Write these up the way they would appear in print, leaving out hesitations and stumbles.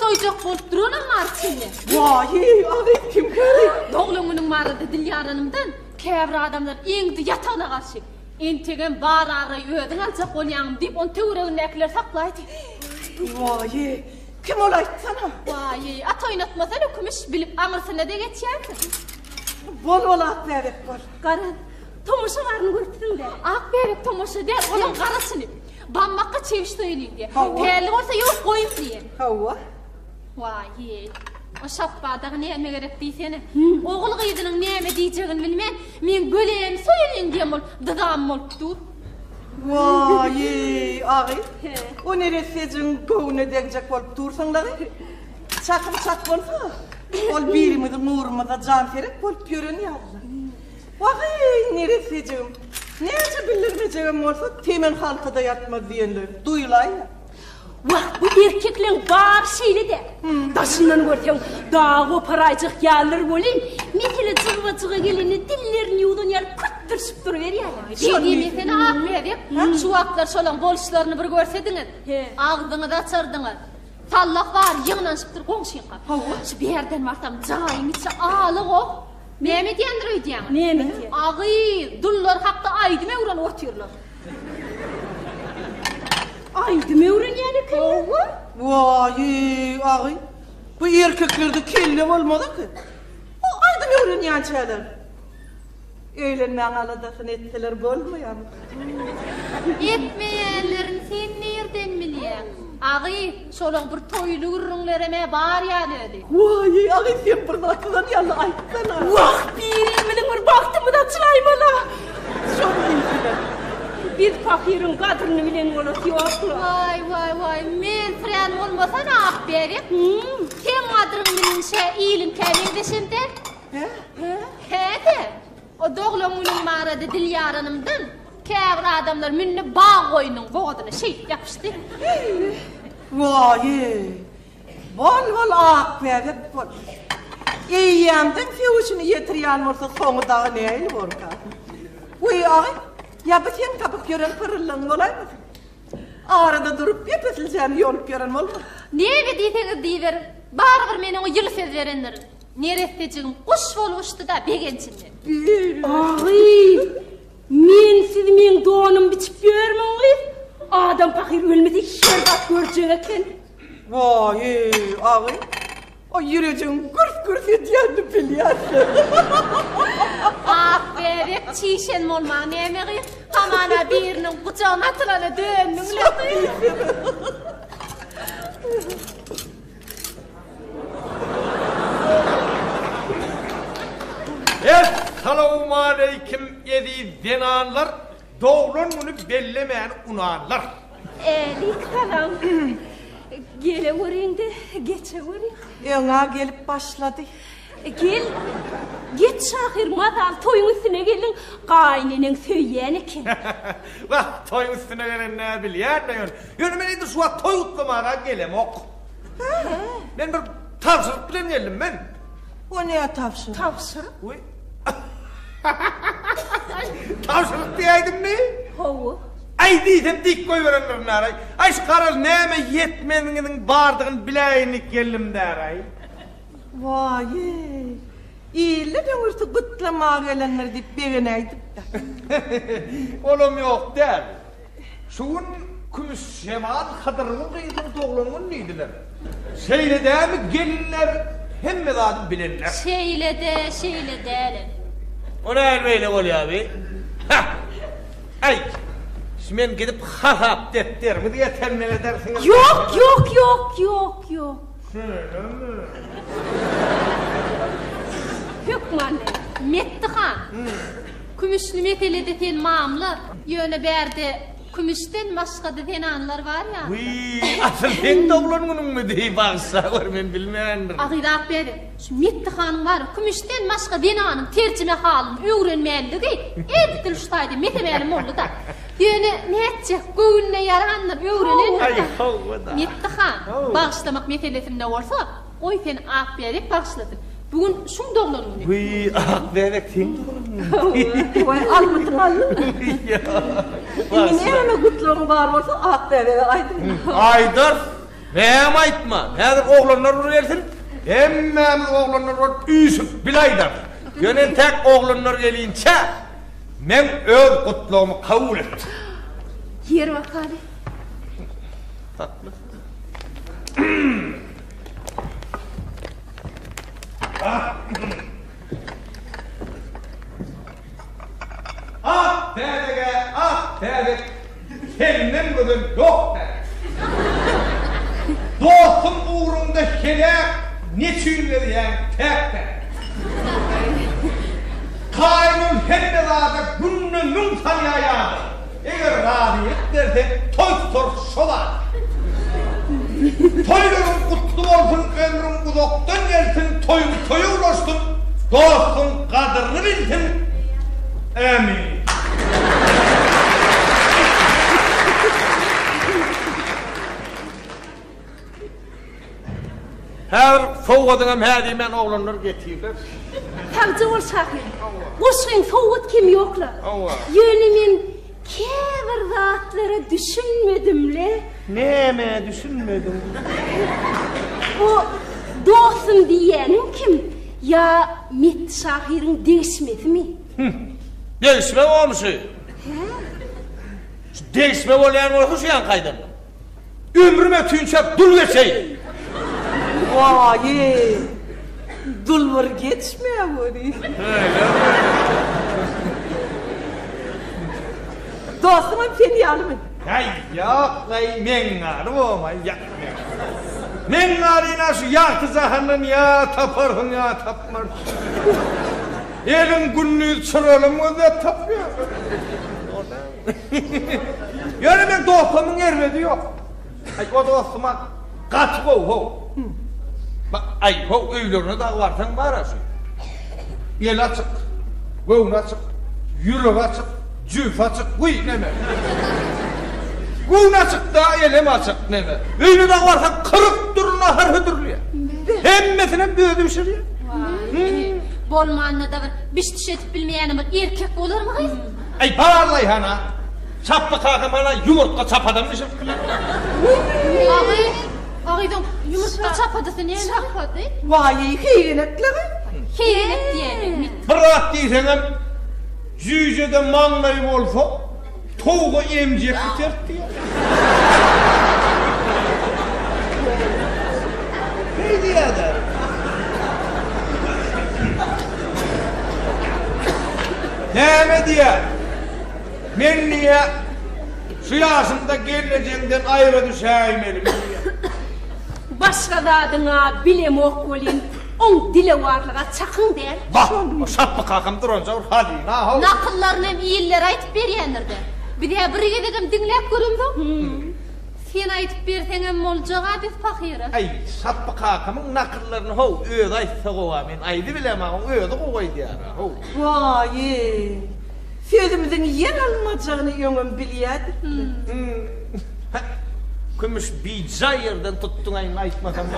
soyacak bolup durunan marçinle. Vay, ağay kim kari? Doğlumunun marıdı Dilyaranımdan käbir adamlar eňdi yatağına karşı. Entegen bar ağrı ödün alacak bolýan dip on töwregine ekler saklaydı. Vay, kim olaydı sana? Vay, at oynatmasan okumuş bilip aňyrsına da geçýärdi. Bol olak bebek var. Garan, tomoşalarını görtdün de. Ak bebek tomoşa der, onun karasını. Bammakka çeviştoýuly diye. Terli bolsa ýok goýup diye. Hawa. Vay, o şapbadagy näme gerek diýsene. Ogul gyzynyň näme diýjegini bilmän, men göleýän soýalyň diýem bol, dydam bolupdur. Vay, ağay. O neresejin gowuna degjek bolup dursaňlar. Çakıp bolsa, ol birimizin nurumyza jan ferek bolup ýörenýär. Vay, neresejin. Näçe bildirmejegim bolsa, temen halkyda ýatmaz diýenler. Duýlaýar. Vah, bu erkeklerin bar şeyle de. Daşından görsen, dağı oparaycık yerler bolin. Metele cıvıcığa geleni dillerini yudun yer küttürsüp duruverýär. Diýmesene ak bebek, şu wagtlar şolan boluşlaryny bir görsediniz. Agdyňyzy açardyňyz. Sallak var, ýyňlanşyp dur goňşyňa. Şu berden barsam, jaýyň içi alyk ok. Näme diýendir öýdýän? Näme diýen? Agy, dullar hakda aýdy mewran otyrlar. Aydım öğrenýäni ki. Vay, ağay. Bu erkeklerde kelle bolmady ki. O aýdym öwrenýän çäler. Öýlenmäň aladasyn etseler bolmaýarmy? Etmeýänlerin sen nerden bilýän? Agy, şolaň bir toýly gürrüňlereme bar ýalydy. Vay, ağay sen bir zatdan ýaly aýtsana. Vah, biriminin bir baktımy da çılaýmala. Şonu diýdiler. Bir fakirin kadrini bilen bolası ýoklar. Vay, men fren bolmasa na ak berip. Sen adryň bilen ilim käme deşende. He? O doglamynyň marady Dilyaranymdan käbir adamlar minni bağ goýunyň bogadyna şeýip ýapyşdy. Vay, bol ak bebek bol. Eýýämden fewşini ýetirýän bolsa soňyda näýil bolka. Uy ağay. Ya bütün kapıp gören pırıllığın olay mı? Arada durup yepesilsen yolup gören olma. Näme diýseniz diýber, bargyr meni o ýyl söz berenler. Neresdejigim kuş boluşdy da begençinde. Ay, men sizi men donum biçip görmeň. Adam fakir ölmedi, şerbat görjek eken. Vay, ağay. O ýüregiň gürs edýänini bilýärsin. Ah bebek çiğşen olma näme gy? Hamana biriniň guçagyna atylany dönmüňler. Assalamu aleyküm edi denanlar, doğrun bunu bellemeyen unanlar. Elik salam. Gele görüňde, geçe görüň. Öňe gelip başlady. Gel, geç şahir mazal toyun üstüne gelin, gaýnynyň söýýän eken. Vah, toyun üstüne gelen ne bilýär? Ýöne men indi şu toy utlamaga gelemok. Men bir tapşyryk bilen geldim men. O näme tapşyryk? Tapşyryk? Uy. Tapşyryk diýdim-mi? Hawa. Ay diýdim dik goýberenler naray. Ay şkaral näme ýetmeniňiň bardygyny biläýinlik geldim daray. Vay, ille döňürtük bytlamaga gelenler diýip begen aýdyp da. Olam ýok däl. Şuň kümüş şemal hadyryň gyýdyň doglanyň diýdiler. Şeýledämi gelinler hemme zady bilenler. Şeýle däle. Ona elbeýle bolýar bi. Ay. Men gidip hap depdermi diye temmel edersiniz. Yok. Hükmane, Mettihan. Kümüşlü metelede ten mamlar. Ýöne berde kümüşden başga da tenanlar var ya. Uy, asıl sen doglangynyň mı diýip bagsa bar men bilmeýändir. Agyrak beri, şu Mettihan var, kümüşden başga tenanyň terjime halyny öwrenmänligi edil şutaýdy metemälim boldy da. Ýöne näçe göwnüne ýaranlar öwrenen. Ay howda. Mettihan, bagşlamak meselesinde bolsa, oý sen ak berip bagşladyn. Bugün şuň doglanýar. Uy, ak bebek sen doglanýar. Vay, almadyň aldy. Ya. Näme gutlaryň bar bolsa ak bebek aýdym. Aydar, Ben aytma. Häzir oglanlar urersin. Hemmemiz oglanlar üýsüp bilaýdar. Ýöne tek oglanlar gelinçe men öz gutlugymy kabul etdim. Yer bakari. Tatlı. Tedege, senden gözüm yok be. Dostum uğrunda helak, ne çüğünleriyen tek be. Kaynın hennelade günnünün tanıyayadı. Eğer radiyet derse toy tutor şolar. Toyların kutlu olsun, ömrün uzaktan gelsin, toyu ulaşsın, dostun kadrini bilsin. Amin. Her soğudunum hadi men oğlanlar getirdiler. Tavcı ol şahir. Koşun soğut kim yoklar. Yönümün kevir rahatları düşünmedim le. Neme düşünmedim. O dostum diyenin kim? Ya mit şahirin değişmedi mi? Değişme olmuşu. Değişme olayan olsa şu yan kaydım. Ömrüme tüyünçep dul geçeyim. Vay, dul var geçmiyor bunu. Dostumun fenyalı mı? Hay yok lay men garı olmay ya. Men garıyla şu yaktı zahanın ya taparsın ya tapmar. Elin günlüğü çıralım o da tapıyor. Yani ben dostumun ermedi yok. Ay o dostuma kaç ho. Ay ho öylerine de varsan var aşı. El açık, göğün açık, yürek açık, cüf açık, uy neme. Göğün açık da elim açık neme. Öyle de varsan kırık duruna hırhıdırlıyor. Hemmesine büyüdümüşür ya. Bolmanına da bir etip bilmeyenim erkek olur mu kız? Ay vallahi hana. Çaplı kakım hana yumurtka çapadanmışım. Ağaydın yumurtka çapadısı ne çapadı? Vay, hiynetleri. Hiyenet diyelim. Bırak değilsenem cücede manlayım olsa toğu emcek biter diye. Ne diye de? Ne diye? Men niye şu yaşımda geleceğimden ayrı düşeyim elim diye. Başka dadına bilem okulun on dile varlığa çakın der. Bak o şaplı kakım durunca hadi na ho. Nakıllarını hem iyiller aytıp berýändirdi. Bir de bir gedegim dinlep görümdüm. Sen aytıp berseňem boljaga biz fakira. Ay şaplı kakımın nakıllarını ho öýde aýtsa gowa men aýdy bilemem öýde goýdy ýa ho. Vay, sözümüzün yen almacağını yöngüm bilýärdi. Kümüş bir yerden tuttun ayın aytmasam da.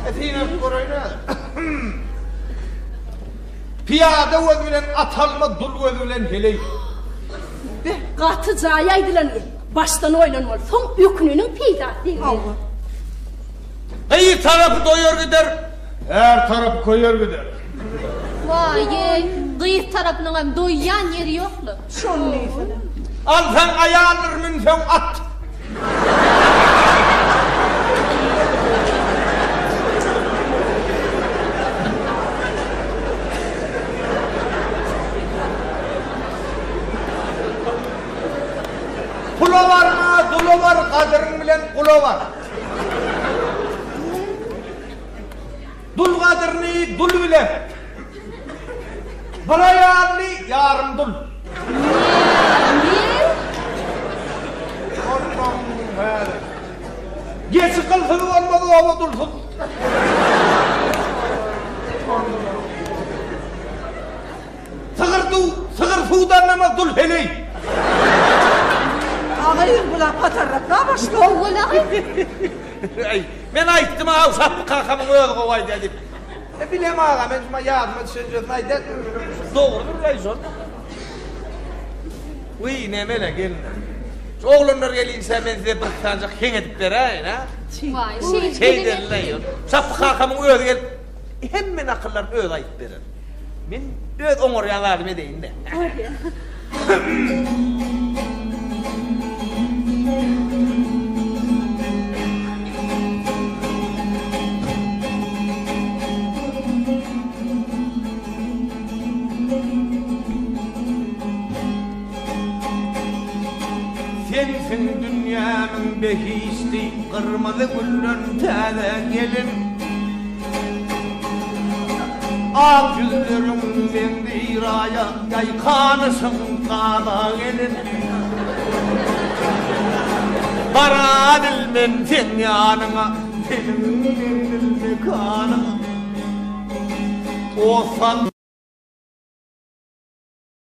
Efendim koruyna. Piyade öz bilen atalma dul öz bilen heley. Katı zayaydılar baştan oynanmalı. Son yükünün peyda değil. İyi tarafı doyur gider. Her tarafı koyur gider. Vay, kıyık tarafının hem doyyan yeri yoklu. Şon neyse. Alsan ayağınır münfen at. Pula var mı, dulu var, kadırın bilen kula var. Dul kadırını dul bilen. Bana yarını yarım dul. Geçi kılsın olmadı ama dursun. Sığır sudan ama dul heley. Ağayır bula patarrakla başla. Ben aytdım ha uşak kakamın öyle kovay dedim. Bilem ağa ben şuna yardıma düşüneceğiz. Ayda doğrudur gayzor. Uy nemele gelin. Oğlanlar geliyse ben size bir sancak hen edip vereyim ha. Vay Şey derler. Sapı kakamın öyle gel. Hemen akıllar öyle ayıp verir. Ben öyle onu yardım edeyim de. Sensin dünyanın behişti, kırmızı güllün taze gelin. Ak yüzlerimden diraya, yaykanısın kada gelin. Kara dilmen sen yanına, senin dilme kanına. O san